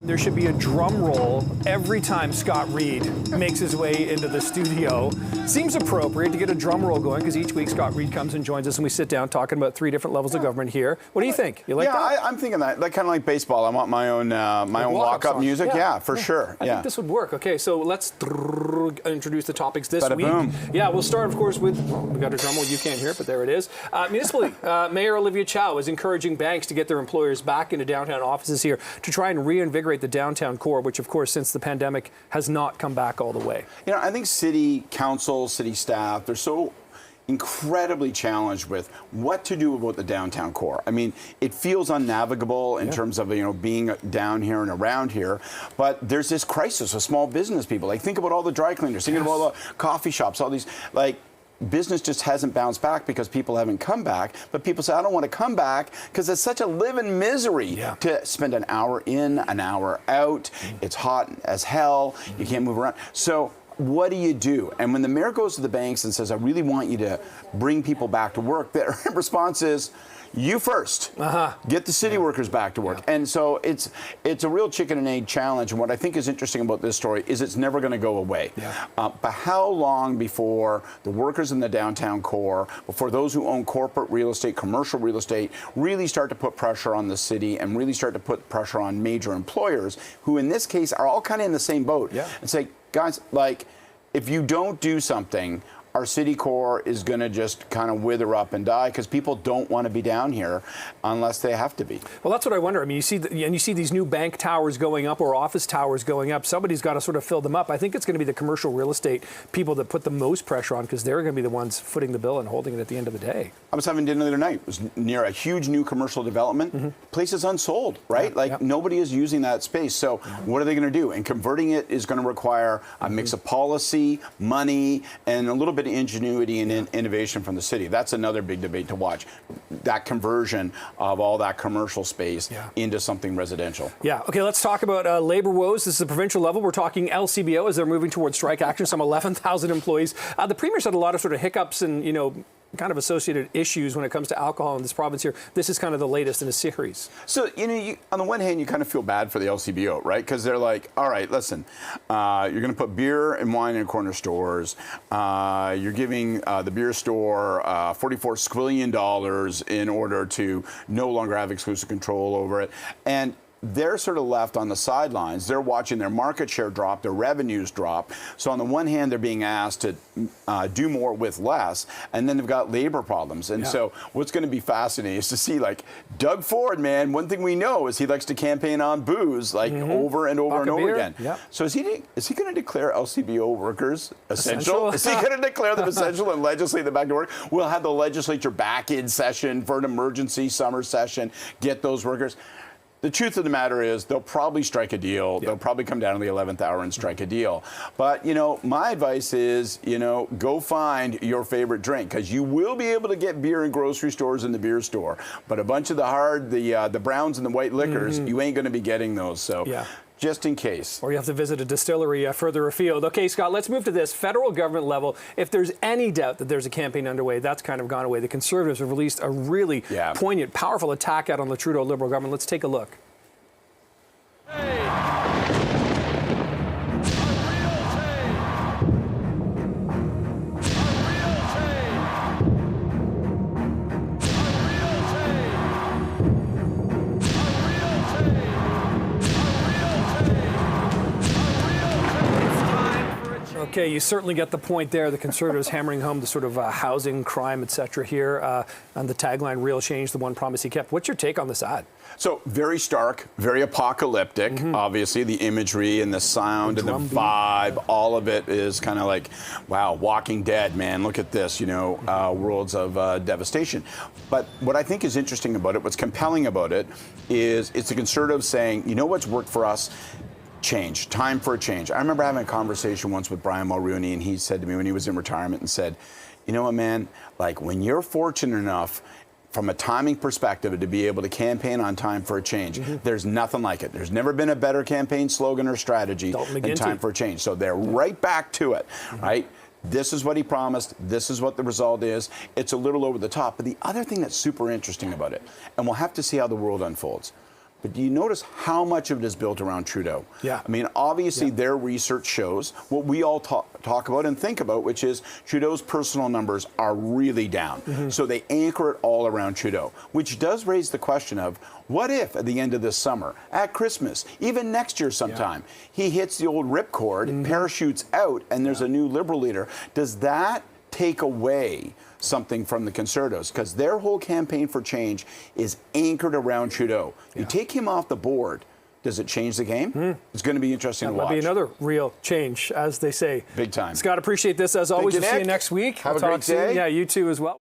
There should be a drum roll every time Scott Reed makes his way into the studio. Seems appropriate to get a drum roll going because each week Scott Reed comes and joins us and we sit down talking about 3 different levels of government here. What do you think? You like that? Yeah, I'm thinking that. Like kind of like baseball. I want my own walk-up music. Yeah, for sure. I think this would work. Okay, so let's introduce the topics this week. Boom. Yeah, we'll start, of course, with, we got a drum roll. You can't hear it, but there it is. Municipally, Mayor Olivia Chow is encouraging banks to get their employers back into downtown offices here to try and reinvigorate the downtown core, which, of course, since the pandemic has not come back all the way. You know, I think city council, city staff, they're so incredibly challenged with what to do about the downtown core. I mean, it feels unnavigable in terms of, you know, being down here and around here, but there's this crisis with small business people. Like, think about all the dry cleaners, think about all the coffee shops, all these, like, business just hasn't bounced back because people haven't come back. But people say, I don't want to come back because it's such a living misery to spend an hour in, an hour out. It's hot as hell. You can't move around. So what do you do? And when the mayor goes to the banks and says, I really want you to bring people back to work, their response is, you first. Get the city workers back to work. And so it's a real chicken and egg challenge. And what I think is interesting about this story is it's never going to go away. But how long before the workers in the downtown core, before those who own corporate real estate, commercial real estate, really start to put pressure on the city and really start to put pressure on major employers who in this case are all kind of in the same boat and say, guys, like, if you don't do something, our city core is going to just kind of wither up and die because people don't want to be down here unless they have to be. Well, that's what I wonder. I mean, you see these new bank towers going up or office towers going up. Somebody's got to sort of fill them up. I think it's going to be the commercial real estate people that put the most pressure on because they're going to be the ones footing the bill and holding it at the end of the day. I was having dinner the other night. It was near a huge new commercial development. Place is unsold, right? Nobody is using that space. So what are they going to do? And converting it is going to require a mix of policy, money, and a little bit of ingenuity and innovation from the city. That's another big debate to watch. That conversion of all that commercial space into something residential. Yeah. Okay, let's talk about labor woes. This is the provincial level. We're talking LCBO as they're moving towards strike action. Some 11,000 employees. The Premier's had a lot of sort of hiccups and, you know, kind of associated issues when it comes to alcohol in this province here. This is kind of the latest in a series. So, you know, on the one hand, you kind of feel bad for the LCBO, right? Because they're like, all right, listen, you're going to put beer and wine in corner stores. You're giving the beer store $44 squillion in order to no longer have exclusive control over it. And they're sort of left on the sidelines. They're watching their market share drop, their revenues drop. So on the one hand, they're being asked to do more with less, and then they've got labor problems. And so what's going to be fascinating is to see, like, Doug Ford, man, one thing we know is he likes to campaign on booze, like over and over and over again. So is he going to declare LCBO workers essential? Is he going to declare them essential and legislate them back to work? We'll have the legislature back in session for an emergency summer session, get those workers. The truth of the matter is they'll probably strike a deal. They'll probably come down to the 11th hour and strike a deal. But, you know, my advice is, you know, go find your favorite drink because you will be able to get beer in grocery stores in the beer store. But a bunch of the browns and the white liquors, you ain't going to be getting those. So just in case. Or you have to visit a distillery further afield. Okay, Scott, let's move to this. Federal government level, if there's any doubt that there's a campaign underway, that's kind of gone away. The Conservatives have released a really poignant, powerful attack out on the Trudeau Liberal government. Let's take a look. Okay, you certainly get the point there. The Conservatives hammering home the sort of housing, crime, etc. here. And the tagline, real change, the one promise he kept. What's your take on this ad? So very stark, very apocalyptic. Obviously, the imagery and the sound and the vibe, all of it is kind of like, wow, Walking Dead, man. Look at this, you know, worlds of devastation. But what I think is interesting about it, what's compelling about it, is it's the Conservatives saying, you know what's worked for us? Change. Time for a change. I remember having a conversation once with Brian Mulrooney, and he said to me when he was in retirement and said, you know what, man, like when you're fortunate enough from a timing perspective to be able to campaign on time for a change, there's nothing like it. There's never been a better campaign slogan or strategy than time for a change. So they're right back to it, right? This is what he promised. This is what the result is. It's a little over the top. But the other thing that's super interesting about it, and we'll have to see how the world unfolds, But do you notice how much of it is built around Trudeau? Yeah. I mean, obviously, their research shows what we all talk about and think about, which is Trudeau's personal numbers are really down. So they anchor it all around Trudeau, which does raise the question of what if at the end of this summer, at Christmas, even next year sometime, he hits the old ripcord, parachutes out, and there's a new Liberal leader. Does that take away something from the Conservatives? Because their whole campaign for change is anchored around Trudeau. You take him off the board, does it change the game? It's going to be interesting to watch. That'll be another real change, as they say. Big time. Scott, appreciate this as always. Thank you, We'll see you Nick. next week. Have We'll a talk great day. soon. Yeah, you too as well.